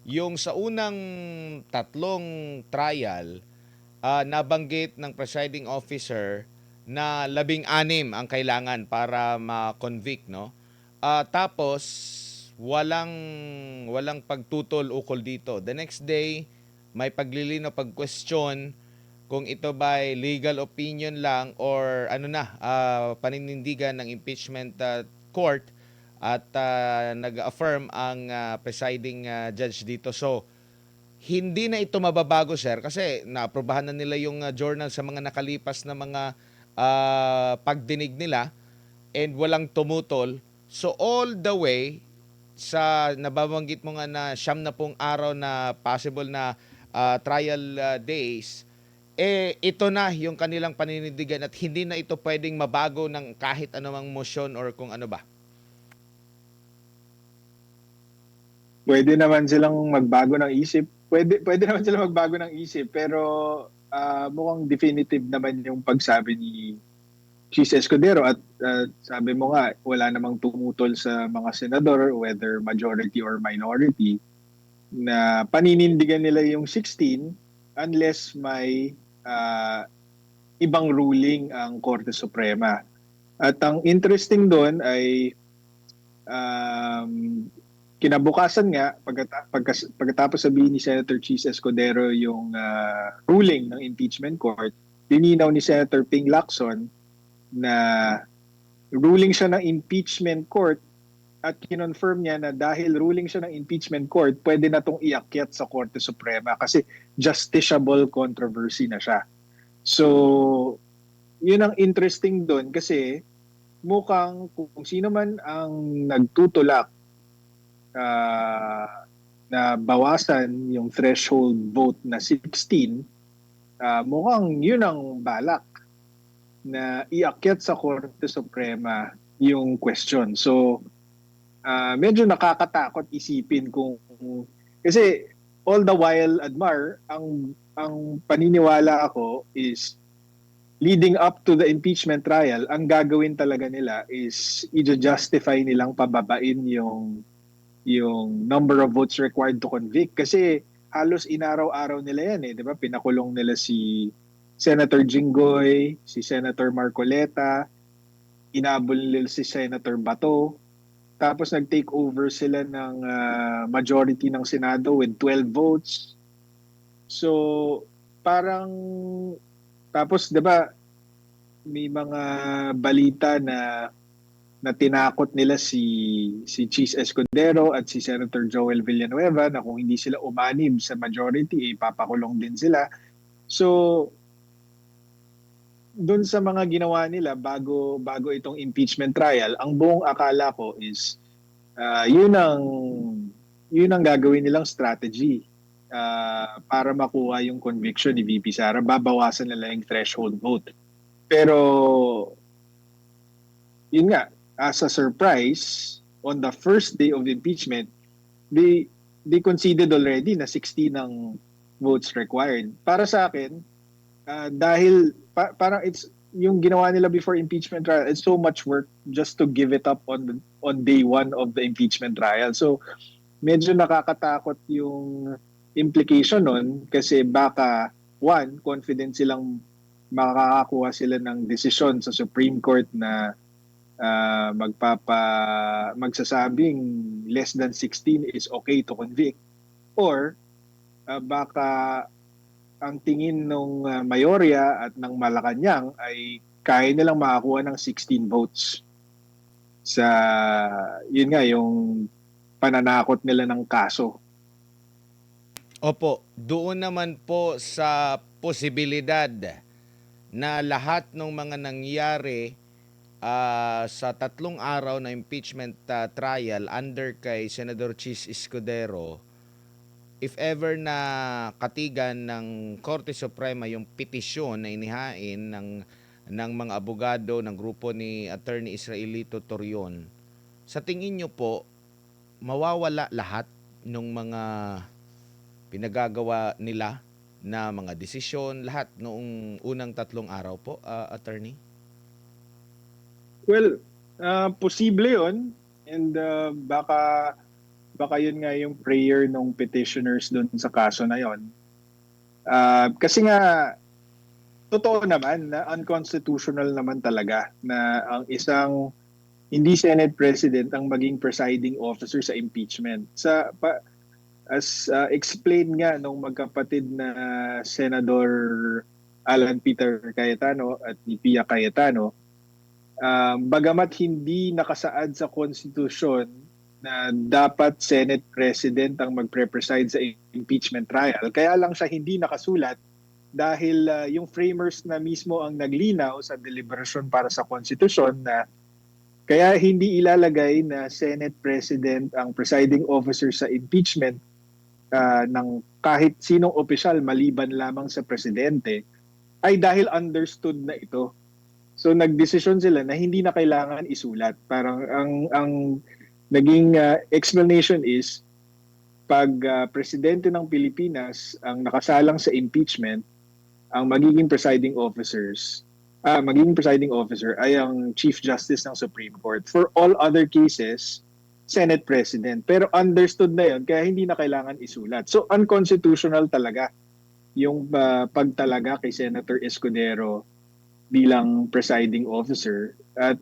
yung sa unang tatlong trial, nabanggit ng presiding officer na 16 ang kailangan para ma-convict, no? Tapos walang walang pagtutol ukol dito. The next day, may paglilinaw, pag-question kung ito ba ay legal opinion lang or ano na, paninindigan ng impeachment court, at nag-affirm ang presiding judge dito. So, hindi na ito mababago, sir, kasi naaprobahan na nila yung journal sa mga nakalipas na mga pagdinig nila and walang tumutol. So all the way sa nababanggit mo nga na siyam na pong araw na possible na trial days, ito na yung kanilang paninindigan at hindi na ito pwedeng mabago ng kahit anumang motion or kung ano ba. Pwede naman silang magbago ng isip. Pwede naman silang magbago ng isip, pero mukhang definitive naman yung pagsabi ni Chis Escudero at sabi mo nga wala namang tumutol sa mga senador, whether majority or minority, na paninindigan nila yung 16 unless may ibang ruling ang Korte Suprema. At ang interesting doon ay um, kinabukasan nga, pagkatapos sabihin ni Senator Chis Escudero yung ruling ng impeachment court, lininaw ni Senator Ping Lacson na ruling siya ng impeachment court at kinonfirm niya na dahil ruling siya ng impeachment court, pwede na itong iakyat sa Korte Suprema kasi justiciable controversy na siya. So, yun ang interesting doon kasi mukhang kung sino man ang nagtutulak na bawasan yung threshold vote na 16, mukhang yun ang balak na iakyat sa Korte Suprema yung question. So, medyo nakakatakot isipin kung kasi all the while, Admar, ang paniniwala ako is leading up to the impeachment trial, ang gagawin talaga nila is i-justify nilang pababain yung number of votes required to convict kasi halos inaraw-araw nila yan eh, 'di ba? Pinakulong nila si Senator Jinggoy, si Senator Marcoleta, inabol nila si Senator Bato, tapos nag-take over sila ng majority ng Senado with 12 votes. So, parang tapos 'di ba may mga balita na tinakot nila si Chis Escudero at si Senator Joel Villanueva na kung hindi sila umanib sa majority, ipapakulong din sila. So, doon sa mga ginawa nila bago itong impeachment trial, ang buong akala ko is yun ang gagawin nilang strategy para makuha yung conviction ni VP Sara. Babawasan nila yung threshold vote. Pero yun nga, as a surprise, on the first day of the impeachment, they conceded already na 16 ang votes required. Para sa akin, dahil parang it's yung ginawa nila before impeachment trial, it's so much work just to give it up on day one of the impeachment trial. So medyo nakakatakot yung implication nun kasi baka one, confident silang makakakuha sila ng desisyon sa Supreme Court na magsasabing less than 16 is okay to convict, or baka ang tingin ng mayorya at ng Malacanang ay kaya nilang makakuha ng 16 votes sa yun nga yung pananakot nila ng kaso. Opo, doon naman po sa posibilidad na lahat ng mga nangyari sa tatlong araw na impeachment trial under kay Senador Chis Escudero, if ever na katigan ng Korte Suprema yung petisyon na inihain ng mga abogado ng grupo ni Attorney Israelito Torion, sa tingin nyo po, mawawala lahat ng mga pinagagawa nila na mga desisyon, lahat noong unang tatlong araw po, attorney? Well, posible yon and baka baka yun nga yung prayer ng petitioners doon sa kaso na yon. Kasi nga, totoo naman na unconstitutional naman talaga na ang isang hindi Senate President ang maging presiding officer sa impeachment. As explained nga nung magkapatid na Senador Alan Peter Cayetano at ni Pia Cayetano, bagamat hindi nakasaad sa konstitusyon na dapat Senate President ang magpre-preside sa impeachment trial, kaya lang siya hindi nakasulat dahil yung framers na mismo ang naglinaw sa deliberasyon para sa konstitusyon na kaya hindi ilalagay na Senate President ang presiding officer sa impeachment ng kahit sinong opisyal maliban lamang sa presidente ay dahil understood na ito. So nagdesisyon sila na hindi na kailangan isulat. Parang ang naging explanation is pag presidente ng Pilipinas ang nakasalang sa impeachment, ang magiging presiding officer ay ang Chief Justice ng Supreme Court. For all other cases, Senate President. Pero understood na yun, kaya hindi na kailangan isulat. So unconstitutional talaga yung pagtalaga kay Senator Escudero bilang presiding officer. At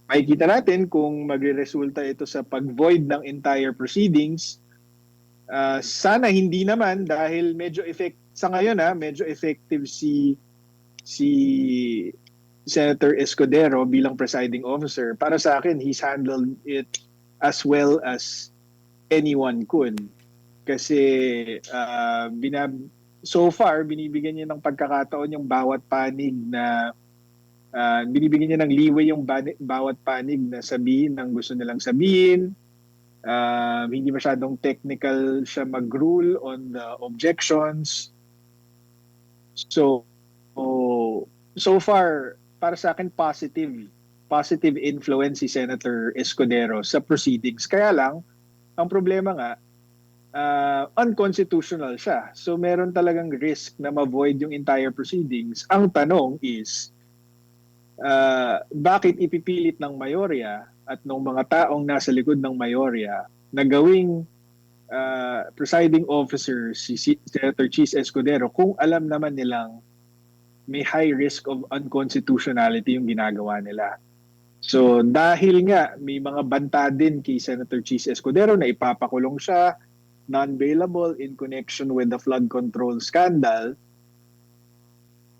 makikita natin kung magre-resulta ito sa pag-void ng entire proceedings. Sana hindi naman dahil sa ngayon medyo effective si Senator Escudero bilang presiding officer. Para sa akin, he's handled it as well as anyone could. Kasi so far, binibigyan niya ng pagkakataon yung bawat panig na binibigyan niya ng leeway yung bawat panig na sabihin ng gusto nilang sabihin. Hindi masyadong technical siya mag-rule on the objections. So far, para sa akin, positive influence si Senator Escudero sa proceedings. Kaya lang, ang problema nga, unconstitutional siya. So meron talagang risk na ma-void yung entire proceedings. Ang tanong is, bakit ipipilit ng mayorya at ng mga taong nasa likod ng mayorya na gawing presiding officer si Senator Chis Escudero kung alam naman nilang may high risk of unconstitutionality yung ginagawa nila. So dahil nga may mga banta din kay Senator Chis Escudero na ipapakulong siya, non-bailable in connection with the flood control scandal,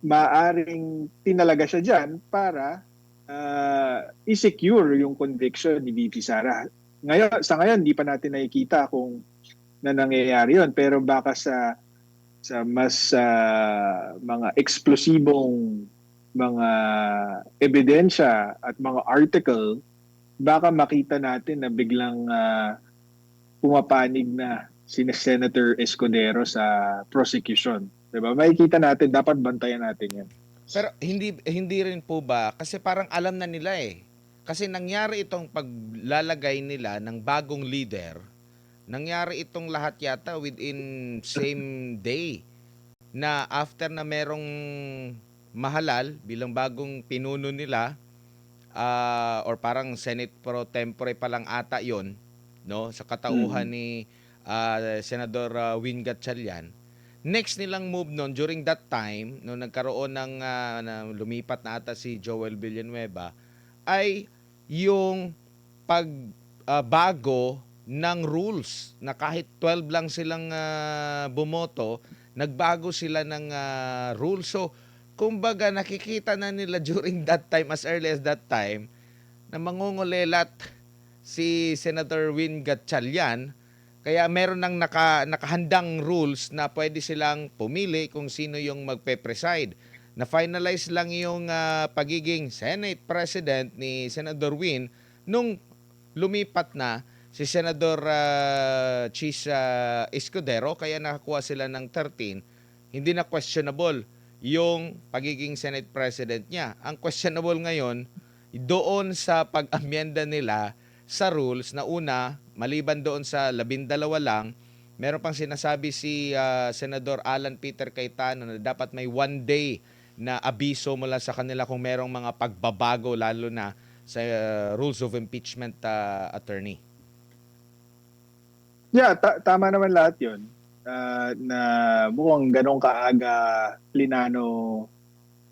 maaring tinalaga siya dyan para i-secure yung conviction ni VP Sara. Sa ngayon, hindi pa natin nakikita kung na nangyayari yun. Pero baka sa mas mga eksplosibong mga ebidensya at mga article, baka makita natin na biglang pumapanig na si Senator Escudero sa prosecution. Diba? Makikita natin, dapat bantayan natin yan. Pero hindi rin po ba kasi parang alam na nila eh. Kasi nangyari itong paglalagay nila ng bagong leader. Nangyari itong lahat yata within same day na after na merong mahalal bilang bagong pinuno nila or parang Senate pro tempore pa lang ata 'yon, no, sa katauhan ni Senador Win Gatchalian. Next nilang move noon during that time no nagkaroon ng na lumipat na ata si Joel Villanueva ay yung bago ng rules na kahit 12 lang silang bumoto, nagbago sila ng rules. So, kumbaga nakikita na nila during that time, as early as that time, na mangungulelat si Senator Win Gatchalian. Kaya meron ng nakahandang rules na pwede silang pumili kung sino yung magpe-preside. Na-finalize lang yung pagiging Senate President ni Senador Win nung lumipat na si Senador Chis Escudero, kaya nakakuha sila ng 13. Hindi na questionable yung pagiging Senate President niya. Ang questionable ngayon, doon sa pag-amyenda nila sa rules na una, maliban doon sa 12 lang, meron pang sinasabi si Senador Alan Peter Cayetano na dapat may 1 day na abiso mula sa kanila kung merong mga pagbabago lalo na sa rules of impeachment, attorney. Yeah, tama naman lahat yun. Na mukhang ganong kaaga plinano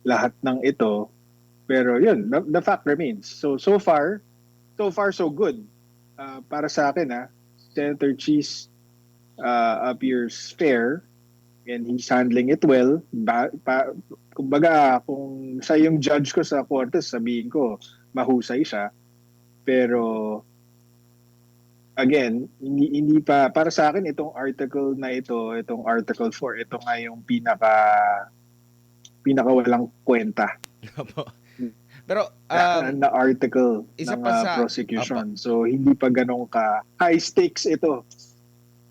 lahat ng ito. Pero yun, the fact remains. So far so good. Para sa akin, Senator Cheese appears fair and he's handling it well. Kumbaga, kung siya yung judge ko sa korte, sabihin ko, mahusay siya. Pero again, hindi pa para sa akin itong article na ito, itong Article 4, ito nga yung pinaka walang kwenta Opo. Pero na article isa ng pa sa apa. prosecution. So hindi pa ganun ka high stakes ito